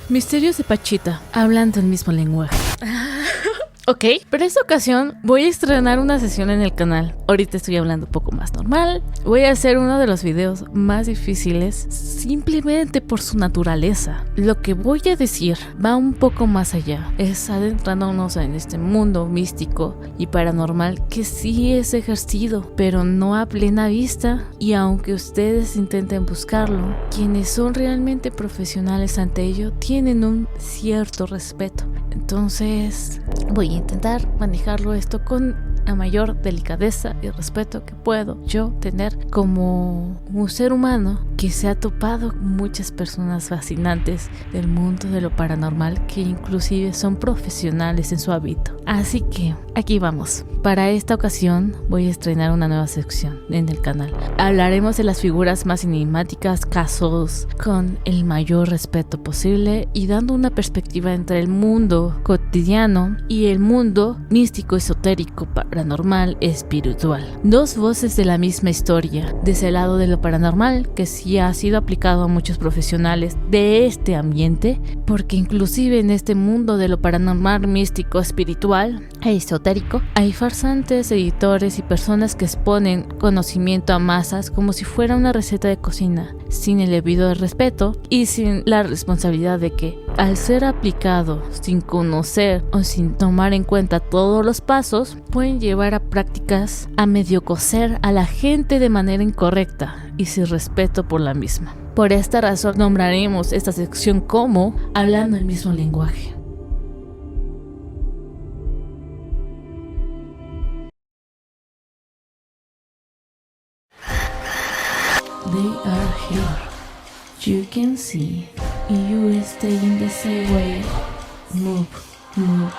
Misterios de Pachita, hablando el mismo lenguaje. Ok, pero esta ocasión voy a estrenar una sesión en el canal. Ahorita estoy hablando un poco más normal. Voy a hacer uno de los videos más difíciles simplemente por su naturaleza. Lo que voy a decir va un poco más allá. Es adentrándonos en este mundo místico y paranormal que sí es ejercido, pero no a plena vista. Y aunque ustedes intenten buscarlo, quienes son realmente profesionales ante ello tienen un cierto respeto. Entonces voy a intentar manejarlo esto con la mayor delicadeza y respeto que puedo yo tener como un ser humano que se ha topado con muchas personas fascinantes del mundo de lo paranormal que inclusive son profesionales en su hábito. Así que aquí vamos. Para esta ocasión voy a estrenar una nueva sección en el canal. Hablaremos de las figuras más enigmáticas, casos con el mayor respeto posible y dando una perspectiva entre el mundo cotidiano y el mundo místico, esotérico, paranormal, espiritual. Dos voces de la misma historia, de ese lado de lo paranormal que sí ha sido aplicado a muchos profesionales de este ambiente, porque inclusive en este mundo de lo paranormal, místico, espiritual e esotérico hay farsantes, editores y personas que exponen conocimiento a masas como si fuera una receta de cocina, sin el debido respeto y sin la responsabilidad de que, al ser aplicado sin conocer o sin tomar en cuenta todos los pasos, pueden llevar a prácticas a medio cocer a la gente de manera incorrecta y sin respeto por la misma. Por esta razón nombraremos esta sección como Hablando el mismo lenguaje. They are here. You can see. You stay in the same way. Move, move.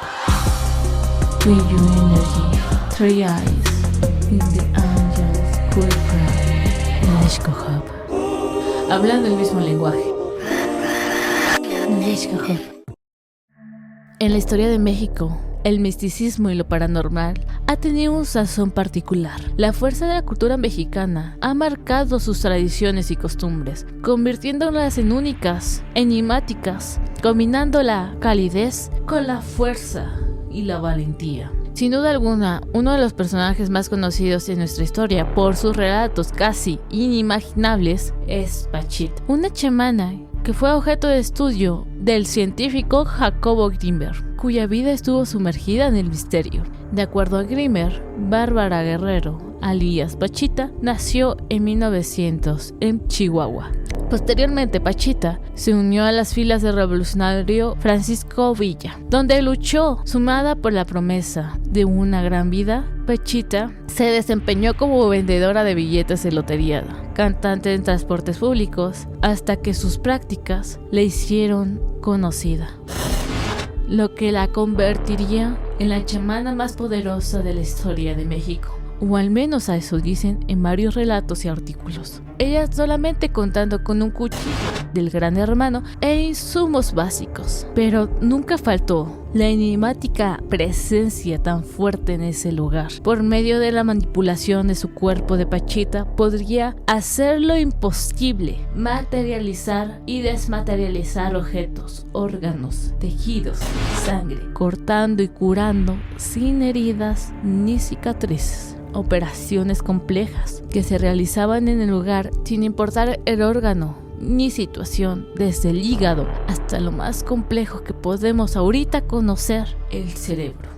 With your energy. Three eyes. In the angels. Cool cry. Let's go hub. Hablando el mismo lenguaje. Let's go hub. En la historia de México, el misticismo y lo paranormal ha tenido un sazón particular. La fuerza de la cultura mexicana ha marcado sus tradiciones y costumbres, convirtiéndolas en únicas, enigmáticas, combinando la calidez con la fuerza y la valentía. Sin duda alguna, uno de los personajes más conocidos en nuestra historia por sus relatos casi inimaginables es Pachita, una chamana que fue objeto de estudio del científico Jacobo Grimberg, cuya vida estuvo sumergida en el misterio. De acuerdo a Grimberg, Bárbara Guerrero, alias Pachita, nació en 1900 en Chihuahua. Posteriormente, Pachita se unió a las filas del revolucionario Francisco Villa, donde luchó. Sumada por la promesa de una gran vida, Pachita se desempeñó como vendedora de billetes de lotería, cantante en transportes públicos, hasta que sus prácticas le hicieron conocida, lo que la convertiría en la chamana más poderosa de la historia de México, o al menos a eso dicen en varios relatos y artículos. Ella solamente contando con un cuchillo del Gran Hermano e insumos básicos, pero nunca faltó la enigmática presencia tan fuerte en ese lugar. Por medio de la manipulación de su cuerpo de Pachita, podría hacer lo imposible, materializar y desmaterializar objetos, órganos, tejidos, sangre, cortando y curando sin heridas ni cicatrices. Operaciones complejas que se realizaban en el lugar sin importar el órgano ni situación, desde el hígado hasta lo más complejo que podemos ahorita conocer, el cerebro.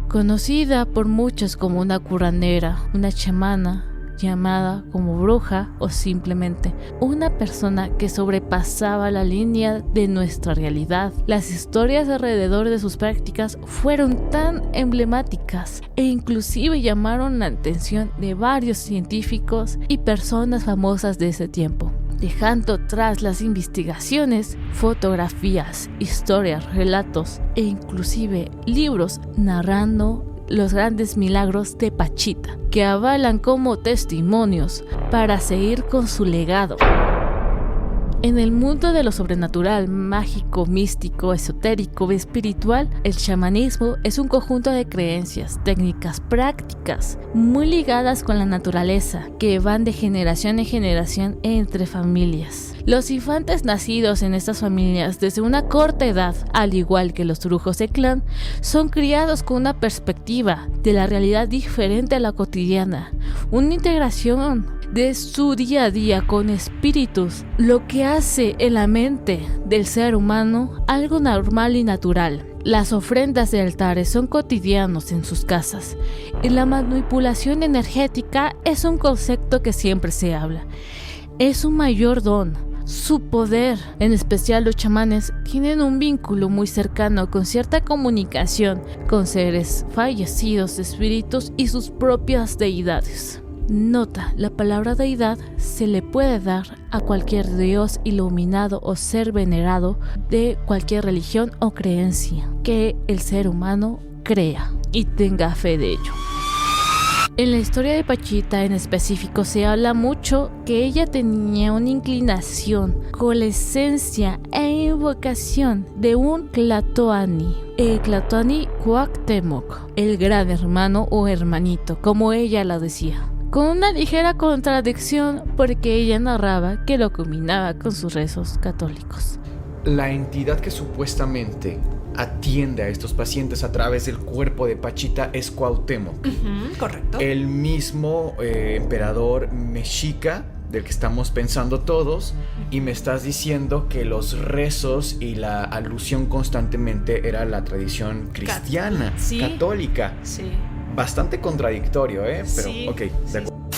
Conocida por muchos como una curandera, una chamana, llamada como bruja o simplemente una persona que sobrepasaba la línea de nuestra realidad. Las historias alrededor de sus prácticas fueron tan emblemáticas e inclusive llamaron la atención de varios científicos y personas famosas de ese tiempo, dejando tras las investigaciones, fotografías, historias, relatos e inclusive libros narrando los grandes milagros de Pachita, que avalan como testimonios para seguir con su legado. En el mundo de lo sobrenatural, mágico, místico, esotérico, espiritual, el chamanismo es un conjunto de creencias, técnicas, prácticas muy ligadas con la naturaleza que van de generación en generación entre familias. Los infantes nacidos en estas familias desde una corta edad, al igual que los brujos de clan, son criados con una perspectiva de la realidad diferente a la cotidiana, una integración de su día a día con espíritus, lo que hace en la mente del ser humano algo normal y natural. Las ofrendas de altares son cotidianos en sus casas y la manipulación energética es un concepto que siempre se habla. Es un mayor don. Su poder, en especial los chamanes, tienen un vínculo muy cercano con cierta comunicación con seres fallecidos, espíritus y sus propias deidades. Nota, la palabra deidad se le puede dar a cualquier dios iluminado o ser venerado de cualquier religión o creencia que el ser humano crea y tenga fe de ello. En la historia de Pachita en específico se habla mucho que ella tenía una inclinación con la esencia e invocación de un Tlatoani. El Tlatoani Cuauhtémoc, el gran hermano o hermanito, como ella lo decía. Con una ligera contradicción porque ella narraba que lo combinaba con sus rezos católicos. La entidad que supuestamente atiende a estos pacientes a través del cuerpo de Pachita es Cuauhtémoc. Correcto. El mismo emperador mexica del que estamos pensando todos, y me estás diciendo que los rezos y la alusión constantemente era la tradición cristiana, sí. Católica. Sí. Bastante contradictorio, pero sí, ok, de acuerdo.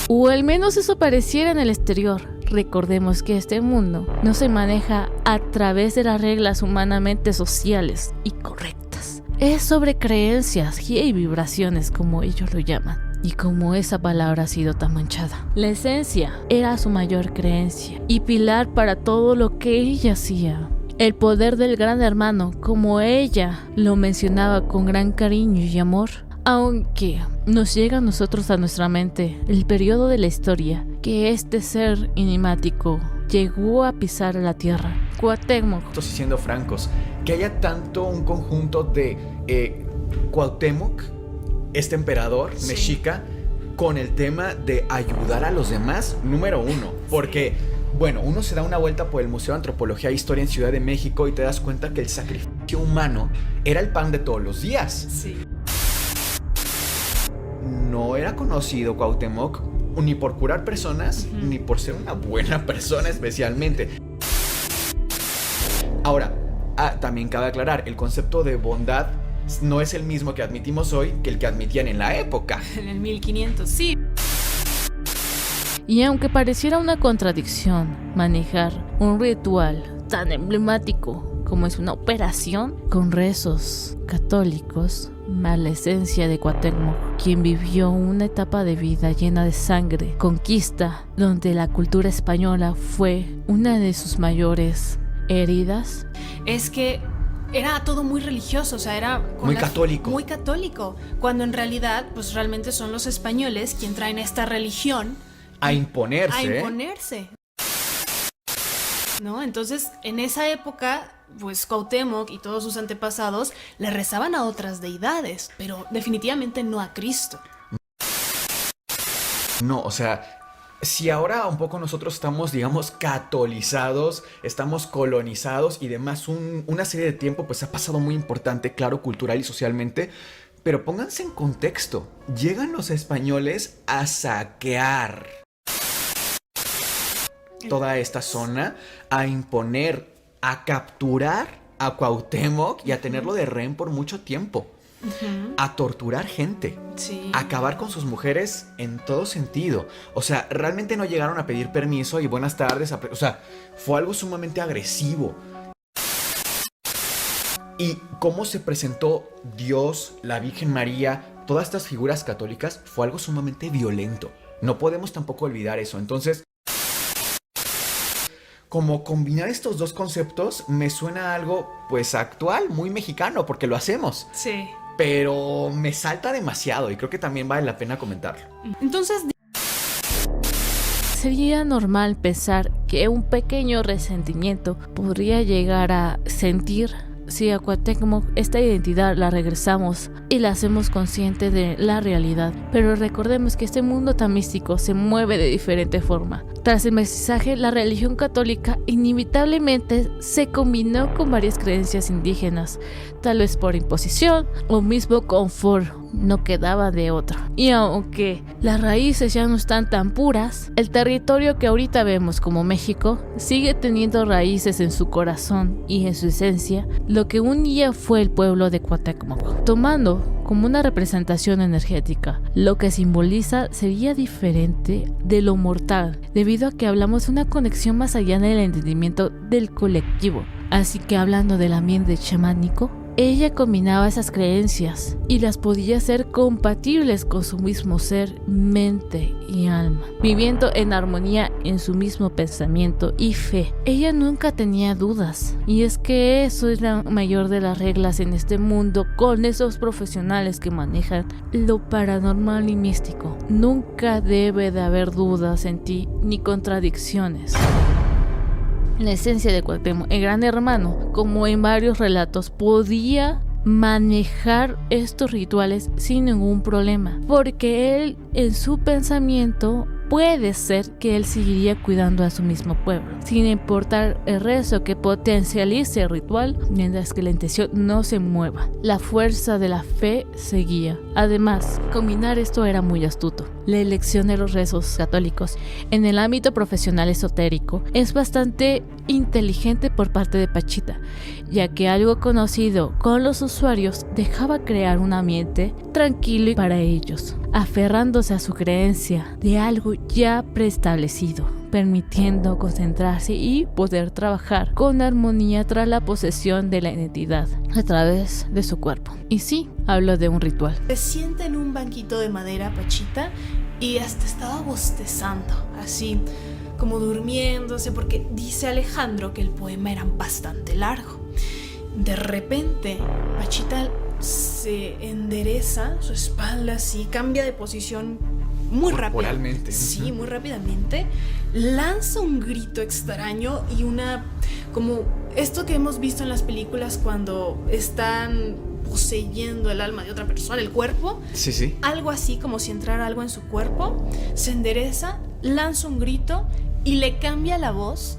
O al menos eso pareciera en el exterior. Recordemos que este mundo no se maneja a través de las reglas humanamente sociales y correctas. Es sobre creencias y vibraciones, como ellos lo llaman, y como esa palabra ha sido tan manchada. La esencia era su mayor creencia y pilar para todo lo que ella hacía. El poder del gran hermano, como ella lo mencionaba con gran cariño y amor. Aunque nos llega a nosotros a nuestra mente el periodo de la historia que este ser enigmático llegó a pisar la tierra. Cuauhtémoc. Estoy siendo francos, que haya tanto un conjunto de Cuauhtémoc, este emperador mexica, con el tema de ayudar a los demás, número uno. Porque, bueno, uno se da una vuelta por el Museo de Antropología e Historia en Ciudad de México y te das cuenta que el sacrificio humano era el pan de todos los días. Sí. No era conocido Cuauhtémoc ni por curar personas, ni por ser una buena persona especialmente. Ahora, también cabe aclarar, el concepto de bondad no es el mismo que admitimos hoy que el que admitían en la época. En el 1500, sí. Y aunque pareciera una contradicción manejar un ritual tan emblemático como es una operación con rezos católicos, más la esencia de Cuauhtémoc, quien vivió una etapa de vida llena de sangre, conquista, donde la cultura española fue una de sus mayores heridas. Es que era todo muy religioso, o sea, era muy católico. Muy católico, cuando en realidad, pues realmente son los españoles quien traen esta religión a imponerse. A imponerse. ¿No? Entonces, en esa época, pues Cuauhtémoc y todos sus antepasados le rezaban a otras deidades, pero definitivamente no a Cristo. No, o sea, si ahora un poco nosotros estamos, digamos, catolizados, estamos colonizados y demás, una serie de tiempo pues ha pasado muy importante, claro, cultural y socialmente, pero pónganse en contexto, llegan los españoles a saquear toda esta zona, a imponer, a capturar a Cuauhtémoc y a tenerlo de rehén por mucho tiempo, a torturar gente, a acabar con sus mujeres en todo sentido. O sea, realmente no llegaron a pedir permiso y buenas tardes, o sea, fue algo sumamente agresivo. Y cómo se presentó Dios, la Virgen María, todas estas figuras católicas, fue algo sumamente violento. No podemos tampoco olvidar eso. Entonces, como combinar estos dos conceptos me suena a algo pues actual, muy mexicano, porque lo hacemos. Sí. Pero me salta demasiado y creo que también vale la pena comentarlo. Entonces, sería normal pensar que un pequeño resentimiento podría llegar a sentir si a Cuauhtémoc esta identidad la regresamos y la hacemos consciente de la realidad. Pero recordemos que este mundo tan místico se mueve de diferente forma. Tras el mestizaje, la religión católica inevitablemente se combinó con varias creencias indígenas, tal vez por imposición o mismo confort. No quedaba de otra. Y aunque las raíces ya no están tan puras, el territorio que ahorita vemos como México sigue teniendo raíces en su corazón y en su esencia, lo que un día fue el pueblo de Cuauhtémoc, tomando como una representación energética. Lo que simboliza sería diferente de lo mortal, debido a que hablamos de una conexión más allá del entendimiento del colectivo. Así que hablando del ambiente chamánico, ella combinaba esas creencias y las podía hacer compatibles con su mismo ser, mente y alma, viviendo en armonía en su mismo pensamiento y fe. Ella nunca tenía dudas, y es que eso es la mayor de las reglas en este mundo con esos profesionales que manejan lo paranormal y místico. Nunca debe de haber dudas en ti ni contradicciones. La esencia de Cuauhtémoc, el gran hermano, como en varios relatos, podía manejar estos rituales sin ningún problema, porque él en su pensamiento puede ser que él seguiría cuidando a su mismo pueblo, sin importar el rezo que potencialice el ritual, mientras que la intención no se mueva. La fuerza de la fe seguía. Además, combinar esto era muy astuto. La elección de los rezos católicos en el ámbito profesional esotérico es bastante inteligente por parte de Pachita, ya que algo conocido con los usuarios dejaba crear un ambiente tranquilo para ellos, aferrándose a su creencia de algo ya preestablecido, permitiendo concentrarse y poder trabajar con armonía tras la posesión de la entidad a través de su cuerpo. Y sí, hablo de un ritual. Se sienta en un banquito de madera Pachita y hasta estaba bostezando, así como durmiéndose, porque dice Alejandro que el poema era bastante largo. De repente, Pachita se endereza su espalda, así cambia de posición muy rápido. Sí, muy rápidamente. Lanza un grito extraño y como esto que hemos visto en las películas cuando están poseyendo el alma de otra persona, el cuerpo. Sí. Algo así, como si entrara algo en su cuerpo. Se endereza, lanza un grito y le cambia la voz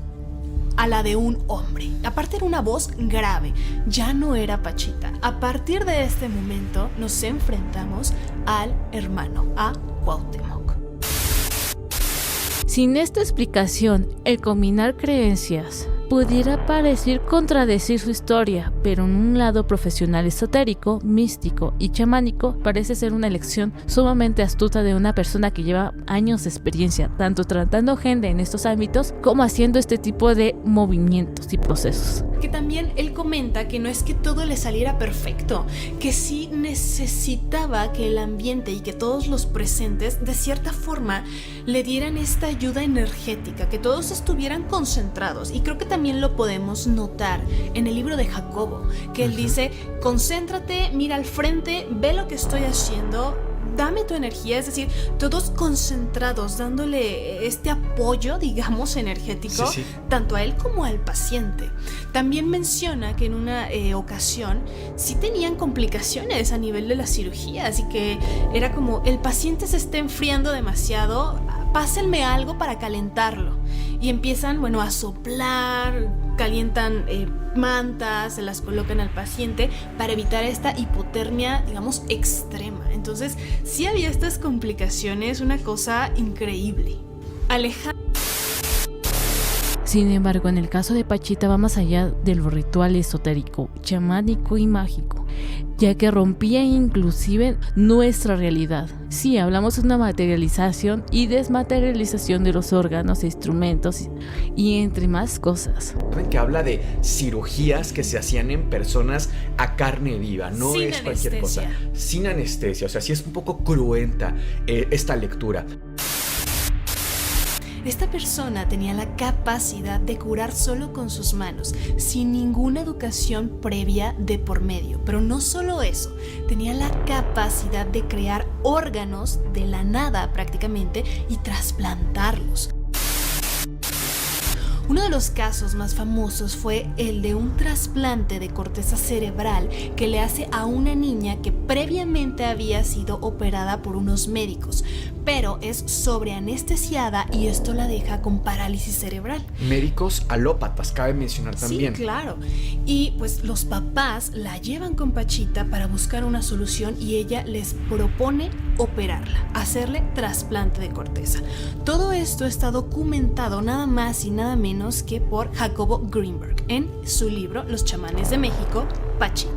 a la de un hombre. Aparte era una voz grave, ya no era Pachita. A partir de este momento nos enfrentamos al hermano, a Cuauhtémoc. Sin esta explicación, el combinar creencias pudiera parecer contradecir su historia, pero en un lado profesional esotérico, místico y chamánico parece ser una elección sumamente astuta de una persona que lleva años de experiencia, tanto tratando gente en estos ámbitos como haciendo este tipo de movimientos y procesos. Que también él comenta que no es que todo le saliera perfecto, que sí necesitaba que el ambiente y que todos los presentes de cierta forma le dieran esta ayuda energética, que todos estuvieran concentrados. Y creo que también lo podemos notar en el libro de Jacobo, que él dice: concéntrate, mira al frente, ve lo que estoy haciendo, dame tu energía. Es decir, todos concentrados, dándole este apoyo, digamos, energético, sí, tanto a él como al paciente. También menciona que en una ocasión sí tenían complicaciones a nivel de la cirugía, así que era como: el paciente se está enfriando demasiado, pásenme algo para calentarlo. Y empiezan, a soplar, calientan mantas, se las colocan al paciente para evitar esta hipotermia, digamos, extrema. Entonces, sí había estas complicaciones, una cosa increíble. Sin embargo, en el caso de Pachita va más allá del ritual esotérico, chamánico y mágico, ya que rompía inclusive nuestra realidad. Sí, hablamos de una materialización y desmaterialización de los órganos e instrumentos y entre más cosas. Que habla de cirugías que se hacían en personas a carne viva, no sin es cualquier cosa, sin anestesia. O sea, sí es un poco cruenta esta lectura. Esta persona tenía la capacidad de curar solo con sus manos, sin ninguna educación previa de por medio. Pero no solo eso, tenía la capacidad de crear órganos de la nada prácticamente y trasplantarlos. Uno de los casos más famosos fue el de un trasplante de corteza cerebral que le hace a una niña que previamente había sido operada por unos médicos, pero es sobreanestesiada y esto la deja con parálisis cerebral. Médicos alópatas, cabe mencionar también. Sí, claro. Y pues los papás la llevan con Pachita para buscar una solución y ella les propone operarla, hacerle trasplante de corteza. Todo esto está documentado nada más y nada menos que por Jacobo Greenberg en su libro Los chamanes de México, Pachita.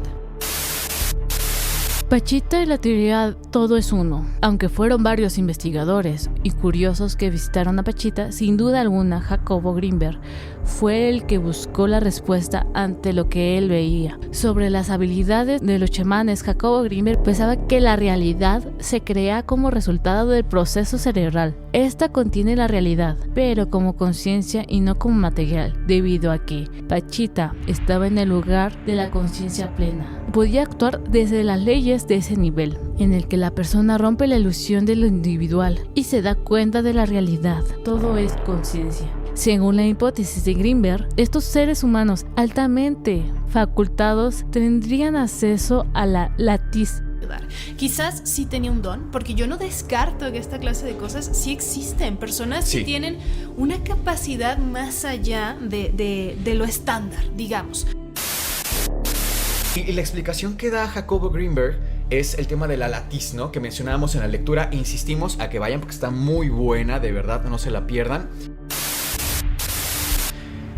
Pachita y la teoría todo es uno. Aunque fueron varios investigadores y curiosos que visitaron a Pachita, sin duda alguna Jacobo Greenberg fue el que buscó la respuesta ante lo que él veía. Sobre las habilidades de los chamanes, Jacobo Greenberg pensaba que la realidad se crea como resultado del proceso cerebral. Esta contiene la realidad, pero como conciencia y no como material, debido a que Pachita estaba en el lugar de la conciencia plena. Podía actuar desde las leyes de ese nivel, en el que la persona rompe la ilusión de lo individual y se da cuenta de la realidad. Todo es conciencia. Según la hipótesis de Greenberg, estos seres humanos altamente facultados tendrían acceso a la latiz. Quizás sí tenía un don, porque yo no descarto que esta clase de cosas sí existen, personas que tienen una capacidad más allá de lo estándar, digamos. Y la explicación que da Jacobo Greenberg es el tema de la latiz, ¿no? Que mencionábamos en la lectura. Insistimos a que vayan porque está muy buena, de verdad, no se la pierdan.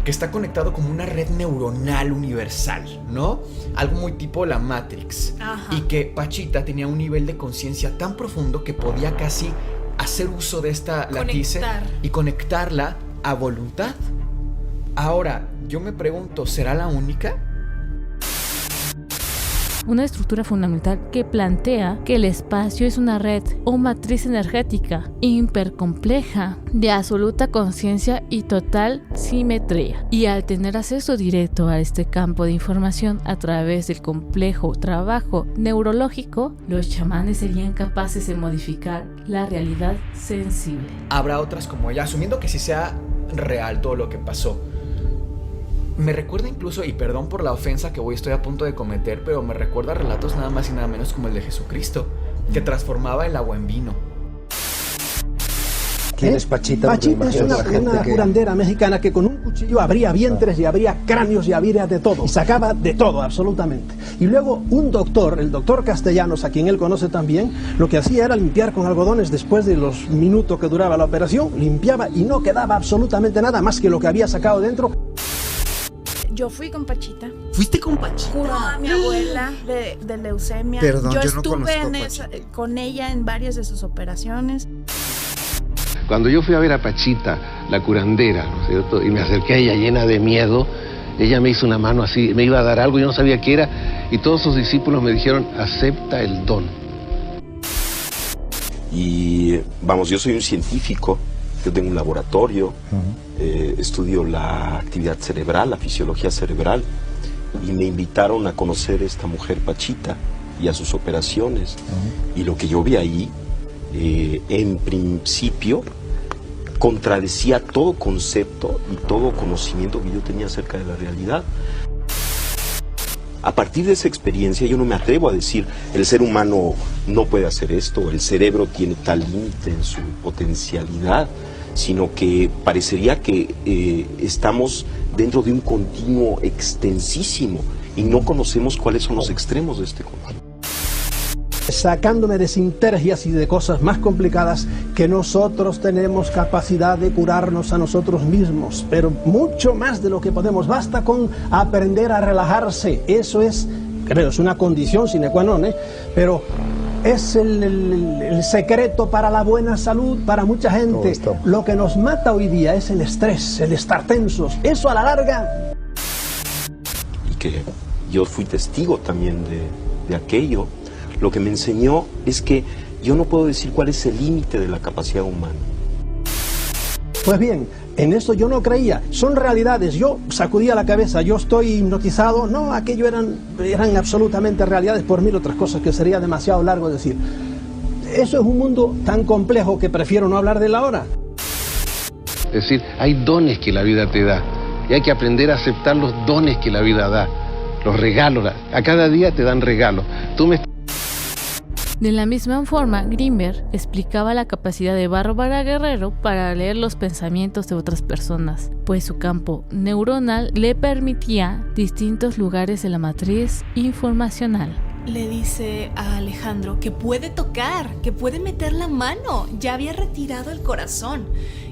Que está conectado como una red neuronal universal, ¿no? Algo muy tipo la Matrix. Ajá. Y que Pachita tenía un nivel de conciencia tan profundo que podía casi hacer uso de esta latiz y conectarla a voluntad. Ahora, yo me pregunto, ¿será la única? Una estructura fundamental que plantea que el espacio es una red o matriz energética hipercompleja de absoluta conciencia y total simetría. Y al tener acceso directo a este campo de información a través del complejo trabajo neurológico, los chamanes serían capaces de modificar la realidad sensible. Habrá otras como ella, asumiendo que sí sea real todo lo que pasó. Me recuerda incluso, y perdón por la ofensa que estoy a punto de cometer, pero me recuerda a relatos nada más y nada menos como el de Jesucristo, que transformaba el agua en vino. ¿Quién es Pachita? Pachita es una curandera mexicana que con un cuchillo abría vientres y abría cráneos y abría de todo. Y sacaba de todo, absolutamente. Y luego un doctor, el doctor Castellanos, a quien él conoce también, lo que hacía era limpiar con algodones después de los minutos que duraba la operación, limpiaba y no quedaba absolutamente nada más que lo que había sacado dentro. Yo fui con Pachita. ¿Fuiste con Pachita? Curó a mi abuela de leucemia. Perdón, yo no estuve con ella en varias de sus operaciones. Cuando yo fui a ver a Pachita, la curandera, ¿no es cierto? Y me acerqué a ella llena de miedo, ella me hizo una mano así, me iba a dar algo, yo no sabía qué era, y todos sus discípulos me dijeron, acepta el don. Y vamos, yo soy un científico, yo tengo un laboratorio, estudio la actividad cerebral, la fisiología cerebral, y me invitaron a conocer a esta mujer Pachita y a sus operaciones. Y lo que yo vi ahí, en principio, contradecía todo concepto y todo conocimiento que yo tenía acerca de la realidad. A partir de esa experiencia yo no me atrevo a decir el ser humano no puede hacer esto, el cerebro tiene tal límite en su potencialidad, sino que parecería que estamos dentro de un continuo extensísimo y no conocemos cuáles son los extremos de este continuo. Sacándome de sinergias y de cosas más complicadas que nosotros tenemos capacidad de curarnos a nosotros mismos, pero mucho más de lo que podemos. Basta con aprender a relajarse. Eso es, creo, es una condición sine qua non, pero es el secreto para la buena salud para mucha gente. Lo que nos mata hoy día es el estrés, el estar tensos. Eso a la larga. Y que yo fui testigo también de aquello. Lo que me enseñó es que yo no puedo decir cuál es el límite de la capacidad humana. Pues bien, en eso yo no creía. Son realidades. Yo sacudía la cabeza. Yo estoy hipnotizado. No, aquello eran absolutamente realidades por mil otras cosas que sería demasiado largo decir. Eso es un mundo tan complejo que prefiero no hablar de él ahora. Es decir, hay dones que la vida te da y hay que aprender a aceptar los dones que la vida da, los regalos. A cada día te dan regalos. De la misma forma, Grinberg explicaba la capacidad de Bárbara Guerrero para leer los pensamientos de otras personas, pues su campo neuronal le permitía distintos lugares de la matriz informacional. Le dice a Alejandro que puede tocar, que puede meter la mano. Ya había retirado el corazón.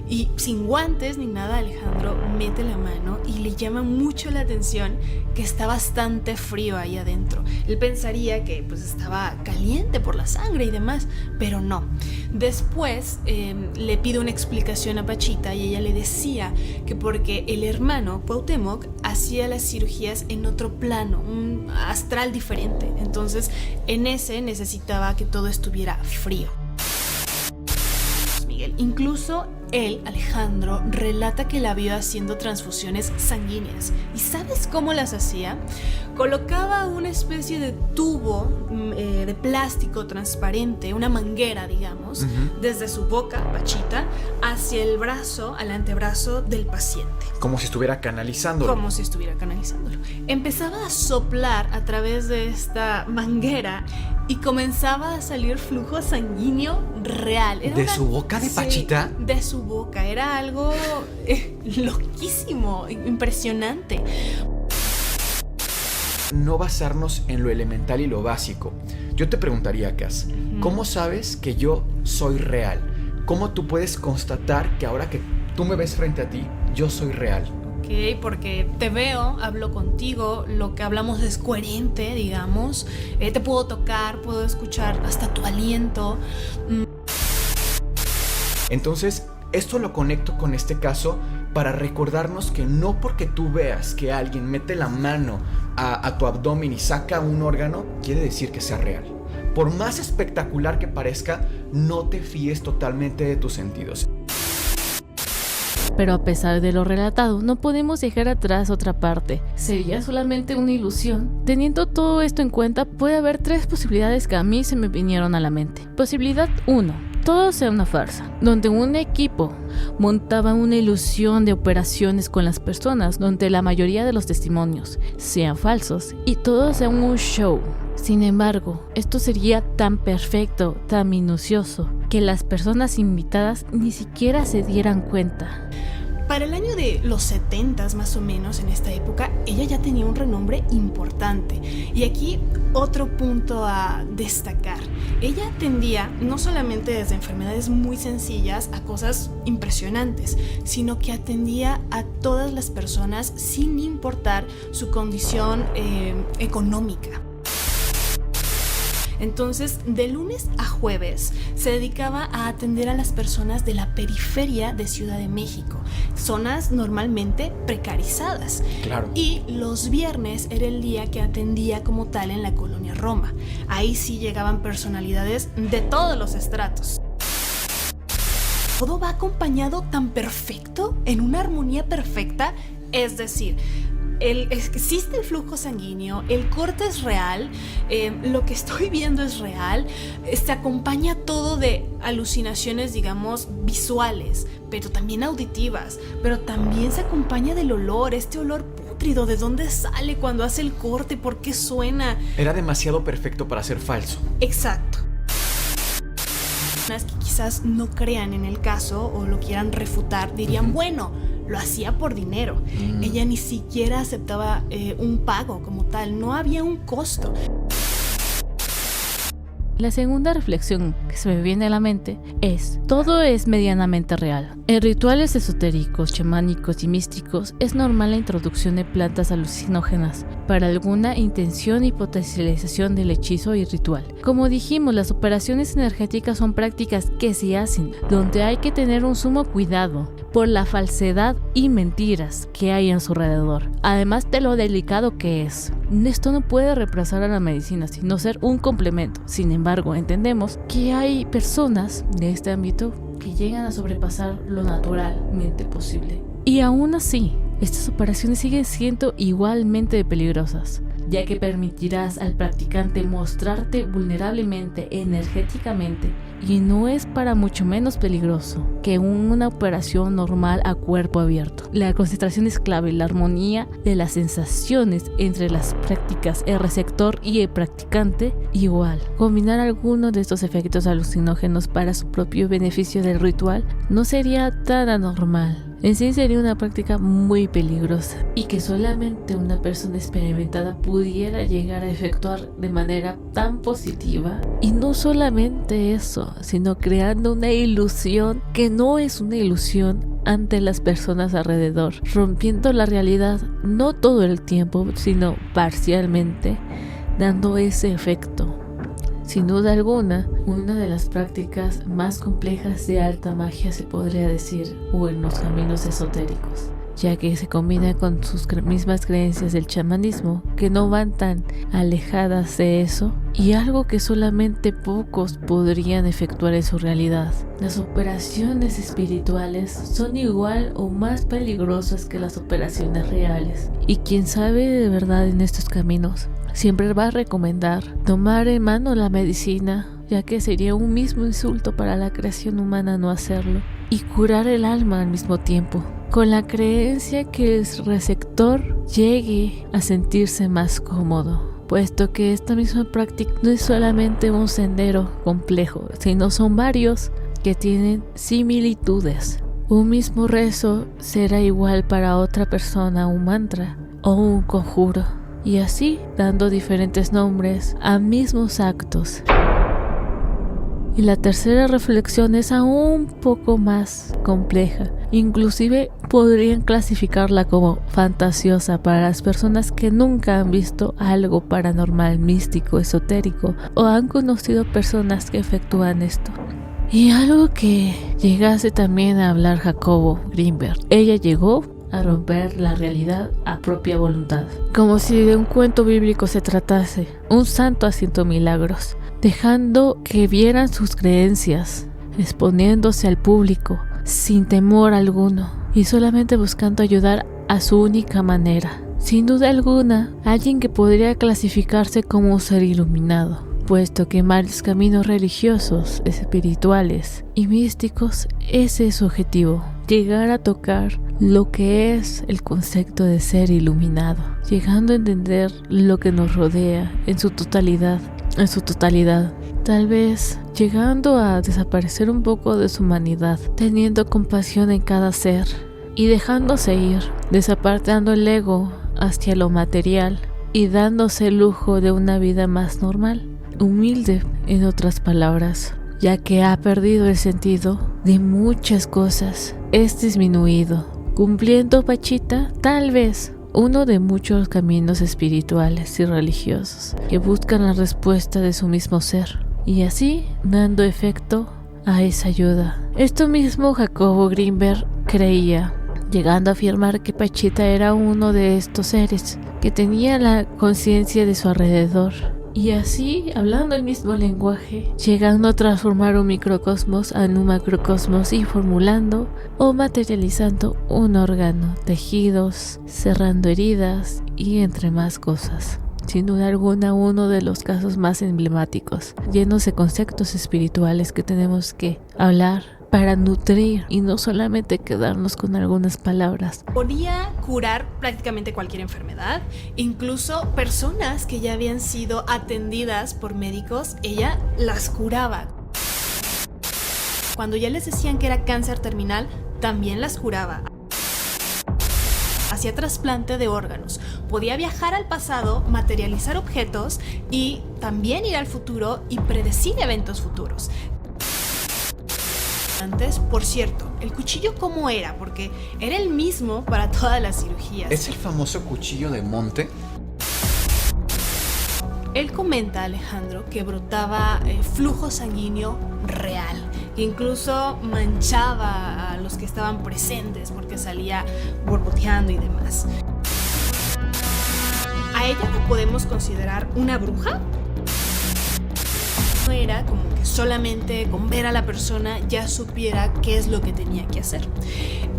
Y sin guantes ni nada, Alejandro mete la mano y le llama mucho la atención que está bastante frío ahí adentro. Él pensaría que pues estaba caliente por la sangre y demás, pero no. Después le pide una explicación a Pachita y ella le decía que porque el hermano Cuauhtémoc hacía las cirugías en otro plano, un astral diferente. Entonces en ese necesitaba que todo estuviera frío. Incluso él, Alejandro, relata que la vio haciendo transfusiones sanguíneas. ¿Y sabes cómo las hacía? Colocaba una especie de tubo de plástico transparente, una manguera, digamos, desde su boca, Pachita, hacia el brazo, al antebrazo del paciente. Como si estuviera canalizándolo. Como si estuviera canalizándolo. Empezaba a soplar a través de esta manguera y comenzaba a salir flujo sanguíneo real. ¿De su boca de Pachita? Sí, de su boca. Era algo loquísimo, impresionante. No basarnos en lo elemental y lo básico. Yo te preguntaría, Cas, ¿cómo sabes que yo soy real? ¿Cómo tú puedes constatar que ahora que tú me ves frente a ti, yo soy real? Ok, porque te veo, hablo contigo, lo que hablamos es coherente, digamos. Te puedo tocar, puedo escuchar hasta tu aliento. Entonces, esto lo conecto con este caso para recordarnos que no porque tú veas que alguien mete la mano a tu abdomen y saca un órgano, quiere decir que sea real. Por más espectacular que parezca, no te fíes totalmente de tus sentidos. Pero a pesar de lo relatado, no podemos dejar atrás otra parte. ¿Sería solamente una ilusión? Teniendo todo esto en cuenta, puede haber 3 posibilidades que a mí se me vinieron a la mente. Posibilidad 1. Todo sea una farsa, donde un equipo montaba una ilusión de operaciones con las personas, donde la mayoría de los testimonios sean falsos y todo sea un show. Sin embargo, esto sería tan perfecto, tan minucioso, que las personas invitadas ni siquiera se dieran cuenta. Para el año de los 70s más o menos, en esta época, ella ya tenía un renombre importante. Y aquí otro punto a destacar. Ella atendía no solamente desde enfermedades muy sencillas a cosas impresionantes, sino que atendía a todas las personas sin importar su condición económica. Entonces, de lunes a jueves se dedicaba a atender a las personas de la periferia de Ciudad de México, zonas normalmente precarizadas. Claro. Y los viernes era el día que atendía como tal en la colonia Roma. Ahí sí llegaban personalidades de todos los estratos. Todo va acompañado tan perfecto, en una armonía perfecta, es decir, existe el flujo sanguíneo, el corte es real, lo que estoy viendo es real, se acompaña todo de alucinaciones, digamos, visuales, pero también auditivas, pero también se acompaña del olor, este olor pútrido, ¿de dónde sale cuando hace el corte? ¿Por qué suena? Era demasiado perfecto para ser falso. Exacto. Que quizás no crean en el caso o lo quieran refutar, dirían, bueno, lo hacía por dinero. Ella ni siquiera aceptaba un pago como tal, no había un costo. La segunda reflexión que se me viene a la mente es: todo es medianamente real. En rituales esotéricos, chamánicos y místicos es normal la introducción de plantas alucinógenas para alguna intención y potencialización del hechizo y ritual. Como dijimos, las operaciones energéticas son prácticas que se hacen donde hay que tener un sumo cuidado por la falsedad y mentiras que hay en su alrededor, además de lo delicado que es. Esto no puede reemplazar a la medicina, sino ser un complemento. Sin embargo, entendemos que hay personas de este ámbito que llegan a sobrepasar lo naturalmente posible. Y aún así, estas operaciones siguen siendo igualmente peligrosas. ya que permitirás al practicante mostrarte vulnerablemente energéticamente, y no es para mucho menos peligroso que una operación normal a cuerpo abierto. La concentración es clave, la armonía de las sensaciones entre las prácticas, el receptor y el practicante igual. Combinar alguno de estos efectos alucinógenos para su propio beneficio del ritual no sería tan anormal. En sí sería una práctica muy peligrosa y que solamente una persona experimentada pudiera llegar a efectuar de manera tan positiva. Y no solamente eso, sino creando una ilusión que no es una ilusión ante las personas alrededor, rompiendo la realidad no todo el tiempo, sino parcialmente, dando ese efecto. Sin duda alguna, una de las prácticas más complejas de alta magia, se podría decir, o en los caminos esotéricos, ya que se combina con sus mismas creencias del chamanismo, que no van tan alejadas de eso, y algo que solamente pocos podrían efectuar en su realidad. Las operaciones espirituales son igual o más peligrosas que las operaciones reales, y quien sabe de verdad en estos caminos siempre va a recomendar tomar en mano la medicina, ya que sería un mismo insulto para la creación humana no hacerlo, y curar el alma al mismo tiempo, con la creencia que el receptor llegue a sentirse más cómodo, puesto que esta misma práctica no es solamente un sendero complejo, sino son varios que tienen similitudes. Un mismo rezo será igual para otra persona un mantra o un conjuro, y así dando diferentes nombres a mismos actos. Y la tercera reflexión es aún un poco más compleja. Inclusive podrían clasificarla como fantasiosa para las personas que nunca han visto algo paranormal, místico, esotérico, o han conocido personas que efectúan esto. Y algo que llegase también a hablar Jacobo Greenberg. Ella llegó a romper la realidad a propia voluntad, como si de un cuento bíblico se tratase. Un santo haciendo milagros, dejando que vieran sus creencias, exponiéndose al público sin temor alguno y solamente buscando ayudar a su única manera. Sin duda alguna, alguien que podría clasificarse como un ser iluminado, puesto que en varios caminos religiosos, espirituales y místicos ese es su objetivo: llegar a tocar lo que es el concepto de ser iluminado, llegando a entender lo que nos rodea en su totalidad, tal vez llegando a desaparecer un poco de su humanidad, teniendo compasión en cada ser y dejándose ir, desapartando el ego hacia lo material y dándose el lujo de una vida más normal, humilde en otras palabras, ya que ha perdido el sentido de muchas cosas, es disminuido, cumpliendo Pachita tal vez uno de muchos caminos espirituales y religiosos que buscan la respuesta de su mismo ser, y así dando efecto a esa ayuda. Esto mismo Jacobo Greenberg creía, llegando a afirmar que Pachita era uno de estos seres que tenía la conciencia de su alrededor, y así, hablando el mismo lenguaje, llegando a transformar un microcosmos en un macrocosmos y formulando o materializando un órgano, tejidos, cerrando heridas y entre más cosas. Sin duda alguna, uno de los casos más emblemáticos, llenos de conceptos espirituales que tenemos que hablar para nutrir y no solamente quedarnos con algunas palabras. Podía curar prácticamente cualquier enfermedad, incluso personas que ya habían sido atendidas por médicos, ella las curaba. Cuando ya les decían que era cáncer terminal, también las curaba. Hacía trasplante de órganos, podía viajar al pasado, materializar objetos y también ir al futuro y predecir eventos futuros. Antes, por cierto, el cuchillo ¿cómo era? Porque era el mismo para todas las cirugías. ¿Es el famoso cuchillo de monte? Él comenta, Alejandro, que brotaba flujo sanguíneo real, que incluso manchaba a los que estaban presentes porque salía borboteando y demás. ¿A ella la podemos considerar una bruja? No era como que solamente con ver a la persona ya supiera qué es lo que tenía que hacer.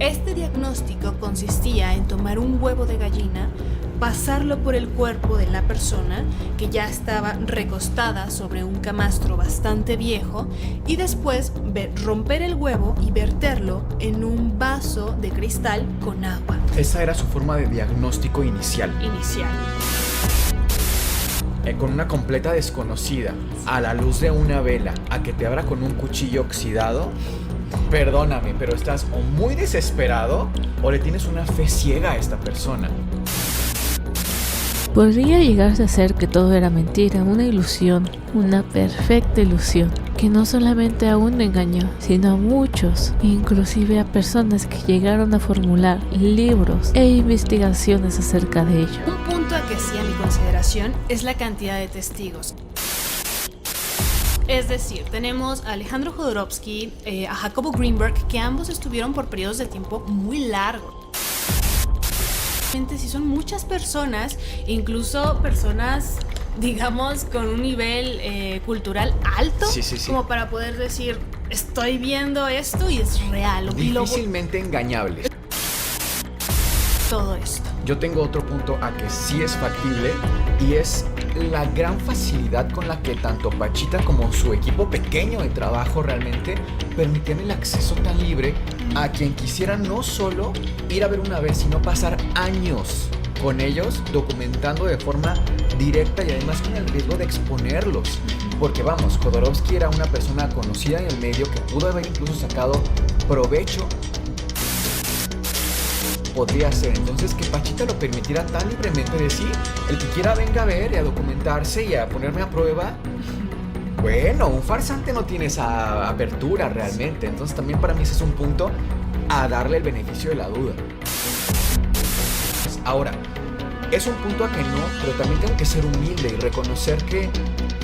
Este diagnóstico consistía en tomar un huevo de gallina, pasarlo por el cuerpo de la persona que ya estaba recostada sobre un camastro bastante viejo y después romper el huevo y verterlo en un vaso de cristal con agua. Esa era su forma de diagnóstico inicial. Con una completa desconocida, a la luz de una vela, a que te abra con un cuchillo oxidado, perdóname, pero estás o muy desesperado o le tienes una fe ciega a esta persona. Podría llegarse a ser que todo era mentira, una ilusión, una perfecta ilusión, que no solamente a uno engañó, sino a muchos, inclusive a personas que llegaron a formular libros e investigaciones acerca de ello. Un punto a que sí a mi consideración es la cantidad de testigos. Es decir, tenemos a Alejandro Jodorowsky, a Jacobo Greenberg, que ambos estuvieron por periodos de tiempo muy largos. Si son muchas personas, incluso personas, digamos, con un nivel cultural alto, sí. como para poder decir, estoy viendo esto y es real. Difícilmente engañable. Todo esto. Yo tengo otro punto a que sí es factible y es la gran facilidad con la que tanto Pachita como su equipo pequeño de trabajo realmente permitían el acceso tan libre a quien quisiera no solo ir a ver una vez, sino pasar años con ellos documentando de forma directa y además con el riesgo de exponerlos. Porque vamos, Jodorowsky era una persona conocida en el medio que pudo haber incluso sacado provecho. Podría ser, entonces que Pachita lo permitiera tan libremente de sí, el que quiera venga a ver y a documentarse y a ponerme a prueba. Bueno, un farsante no tiene esa apertura realmente, entonces también para mí ese es un punto a darle el beneficio de la duda. Ahora, es un punto a que no, pero también tengo que ser humilde y reconocer que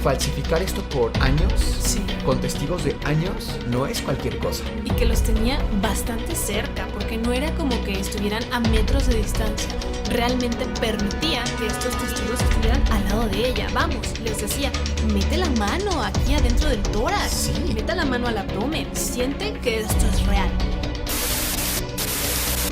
falsificar esto por años, sí, con testigos de años, no es cualquier cosa. Y que los tenía bastante cerca, porque no era como que estuvieran a metros de distancia. Realmente permitían que estos testigos estuvieran al lado de ella. Vamos, les decía, mete la mano aquí adentro del tórax, sí, meta la mano al abdomen, siente que esto es real.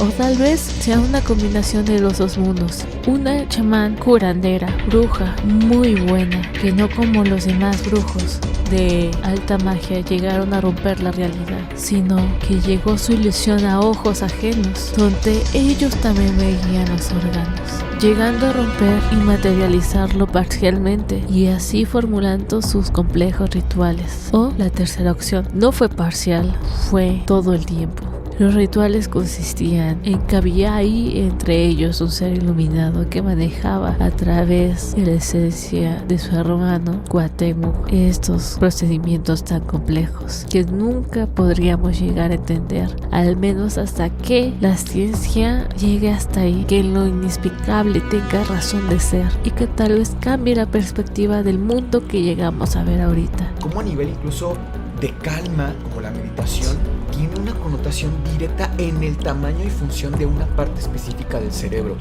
O tal vez sea una combinación de los dos mundos. Una chamán curandera, bruja, muy buena, que no como los demás brujos de alta magia llegaron a romper la realidad, sino que llegó su ilusión a ojos ajenos, donde ellos también veían los órganos, llegando a romper y materializarlo parcialmente y así formulando sus complejos rituales. O la tercera opción, no fue parcial, fue todo el tiempo. Los rituales consistían en que había ahí entre ellos un ser iluminado que manejaba a través de la esencia de su hermano Cuauhtémoc estos procedimientos tan complejos que nunca podríamos llegar a entender, al menos hasta que la ciencia llegue hasta ahí, que lo inexplicable tenga razón de ser y que tal vez cambie la perspectiva del mundo que llegamos a ver ahorita. Como a nivel incluso de calma, como la meditación, tiene una connotación directa en el tamaño y función de una parte específica del cerebro.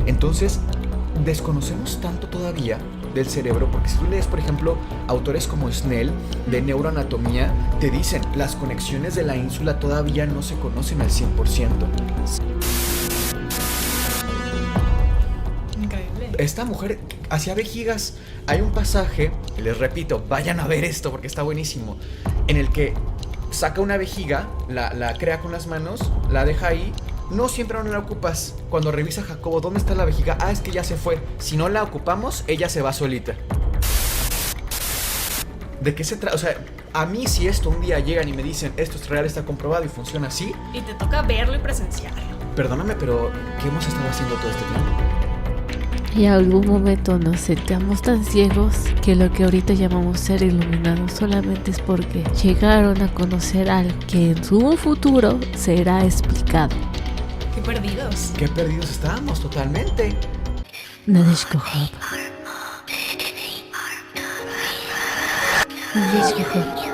Entonces, desconocemos tanto todavía del cerebro, porque si tú lees, por ejemplo, autores como Snell, de neuroanatomía, te dicen, las conexiones de la ínsula todavía no se conocen al 100%. Increíble. Esta mujer hacía vejigas. Hay un pasaje, les repito, vayan a ver esto porque está buenísimo, en el que saca una vejiga, la crea con las manos, la deja ahí. No siempre no la ocupas. Cuando revisa Jacobo, ¿dónde está la vejiga? Ah, es que ya se fue. Si no la ocupamos, ella se va solita. ¿De qué se trata? O sea, a mí si esto un día llegan y me dicen, esto es real, está comprobado y funciona así, Y te toca verlo y presenciarlo. perdóname, pero ¿qué hemos estado haciendo todo este tiempo? Y en algún momento nos sentamos tan ciegos que lo que ahorita llamamos ser iluminados solamente es porque llegaron a conocer algo que en su futuro será explicado. Qué perdidos. Qué perdidos estábamos totalmente. Nadeshko Hub. Nadeshko Hub.